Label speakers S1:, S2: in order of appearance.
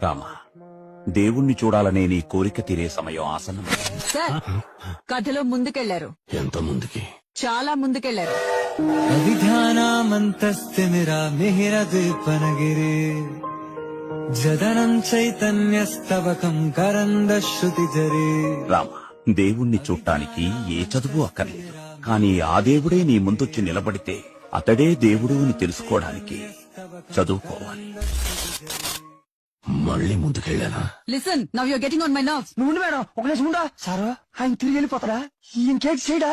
S1: రామా, దేవుణ్ణి చూడాలనే నీ కోరిక తీరే సమయం ఆసనం.
S2: సార్, కథలో ముందుకెళ్లారు.
S3: ఎంత ముందుకి?
S2: చాలా ముందుకెళ్లారు.
S4: అవిధానామంతస్తిమిరా మిహిర దీపనగిరి జదనం చైతన్యస్తవకం కరంద శృతి జరి.
S1: రామా, దేవుణ్ణి చూడటానికి ఏ చదువు అక్కర్లేదు. కానీ ఆ దేవుడే నీ ముందొచ్చి నిలబడితే అతడే దేవుడు అని తెలుసుకోవడానికి చదువుకోవాలి.
S3: మళ్ళీ ముందుకెళ్ళానా?
S2: Listen, now you're getting on my nerves.
S4: నువ్వు మేడం ఒక నిమిషం ఉండా. సారు ఆయన తిరిగి వెళ్ళిపోతాడా? ఇంకేటి చేయడా?